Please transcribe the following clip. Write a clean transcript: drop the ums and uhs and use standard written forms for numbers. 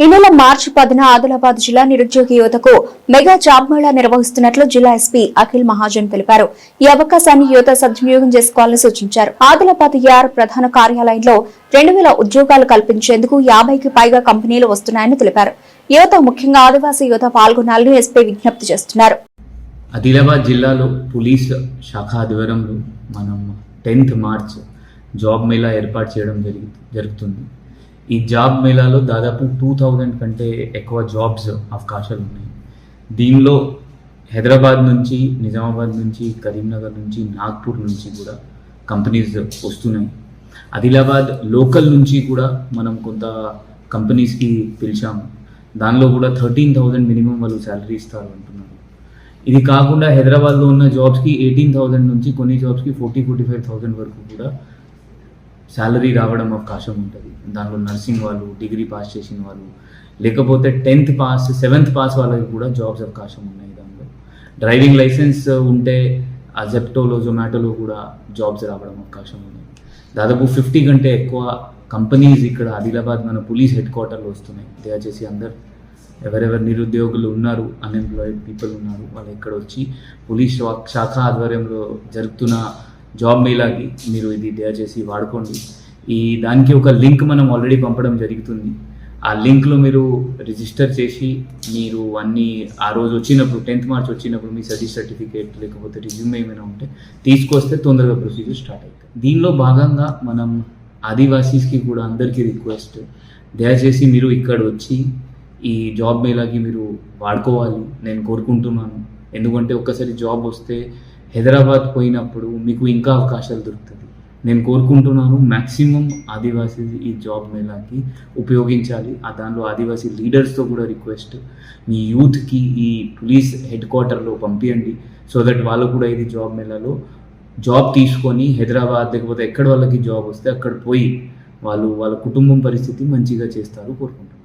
ఈ నెల మార్చి 10న ఆదిలాబాద్ జిల్లా నిరుద్యోగ యువతకు మెగా జాబ్ మేళా నిర్వహిస్తున్నట్లు జిల్లా ఎస్పీ అఖిల్ మహాజన్ తెలిపారు. ఈ అవకాశాన్ని యువత సద్వినియోగం చేసుకోవాలని సూచించారు. ఆదిలాబాద్ యార్ ప్రధాన కార్యాలయంలో 2000 ఉద్యోగాలు కల్పించేందుకు 50కి పైగా కంపెనీలు వస్తున్నాయని తెలిపారు. యువత ముఖ్యంగా ఆదివాసీ యువత పాల్గొనాలని ఎస్పీ విజ్ఞప్తి చేస్తున్నారు. ఆదిలాబాద్ జిల్లాలో పోలీస్ శాఖ ఆధ్వర్యంలో మనం 10th మార్చ్ జాబ్ మేళా ఏర్పాటు చేయడం జరుగుతుంది. ఈ జాబ్ మేళాలో దాదాపు 2000 కంటే ఎక్కువ జాబ్స్ అవకాశాలు ఉన్నాయి. దీనిలో హైదరాబాద్ నుంచి, నిజామాబాద్ నుంచి, కరీంనగర్ నుంచి, నాగ్పూర్ నుంచి కూడా కంపెనీస్ వస్తున్నాయి. ఆదిలాబాద్ లోకల్ నుంచి కూడా మనం కొంత కంపెనీస్కి పిలిచాము. దానిలో కూడా 13,000 మినిమం వాళ్ళు శాలరీ ఇస్తారు అంటున్నారు. ఇది కాకుండా హైదరాబాద్లో ఉన్న జాబ్స్కి 18,000 నుంచి కొన్ని జాబ్స్కి 40,000-45,000 వరకు కూడా శాలరీ రావడం అవకాశం ఉంటుంది. దానిలో నర్సింగ్ వాళ్ళు, డిగ్రీ పాస్ చేసిన వాళ్ళు, లేకపోతే 10th పాస్, 7th పాస్ వాళ్ళకి కూడా జాబ్స్ అవకాశం ఉన్నాయి. దానిలో డ్రైవింగ్ లైసెన్స్ ఉంటే ఆ జెప్టోలో, జొమాటోలో కూడా జాబ్స్ రావడం అవకాశం ఉన్నాయి. దాదాపు 50 కంటే ఎక్కువ కంపెనీస్ ఇక్కడ ఆదిలాబాద్ మన పోలీస్ హెడ్ క్వార్టర్లో వస్తున్నాయి. దయచేసి అందరు ఎవరెవరు నిరుద్యోగులు ఉన్నారు, అన్ఎంప్లాయిడ్ పీపుల్ ఉన్నారు, వాళ్ళు ఇక్కడ వచ్చి పోలీస్ శాఖ ఆధ్వర్యంలో జరుగుతున్న జాబ్ మేళాకి మీరు ఇది దయచేసి వాడుకోండి. దానికి ఒక లింక్ మనం ఆల్రెడీ పంపడం జరుగుతుంది. ఆ లింక్లో మీరు రిజిస్టర్ చేసి మీరు అన్నీ ఆ రోజు వచ్చినప్పుడు 10th మార్చ్ వచ్చినప్పుడు మీ సర్టిఫికేట్ లేకపోతే రిజ్యూమ్ ఏమైనా ఉంటే తీసుకొస్తే తొందరగా ప్రొసీజర్ స్టార్ట్ అవుతుంది. దీనిలో భాగంగా మనం ఆదివాసీస్కి కూడా అందరికీ రిక్వెస్ట్, దయచేసి మీరు ఇక్కడ వచ్చి ఈ జాబ్ మేళాకి మీరు వాడుకోవాలి నేను కోరుకుంటున్నాను. ఎందుకంటే ఒక్కసారి జాబ్ వస్తే హైదరాబాద్ పోయినప్పుడు మీకు ఇంకా అవకాశాలు దొరుకుతుంది. నేను కోరుకుంటున్నాను మ్యాక్సిమం ఆదివాసీ ఈ జాబ్ మేళాకి ఉపయోగించాలి. దానిలో ఆదివాసీ లీడర్స్తో కూడా రిక్వెస్ట్, మీ యూత్కి ఈ పోలీస్ హెడ్ క్వార్టర్లో పంపించండి. సో దట్ వాళ్ళు కూడా ఇది జాబ్ మేళాలో జాబ్ తీసుకొని హైదరాబాద్ లేకపోతే ఎక్కడ వాళ్ళకి జాబ్ వస్తే అక్కడ పోయి వాళ్ళ కుటుంబం పరిస్థితి మంచిగా చేస్తారు కోరుకుంటున్నాను.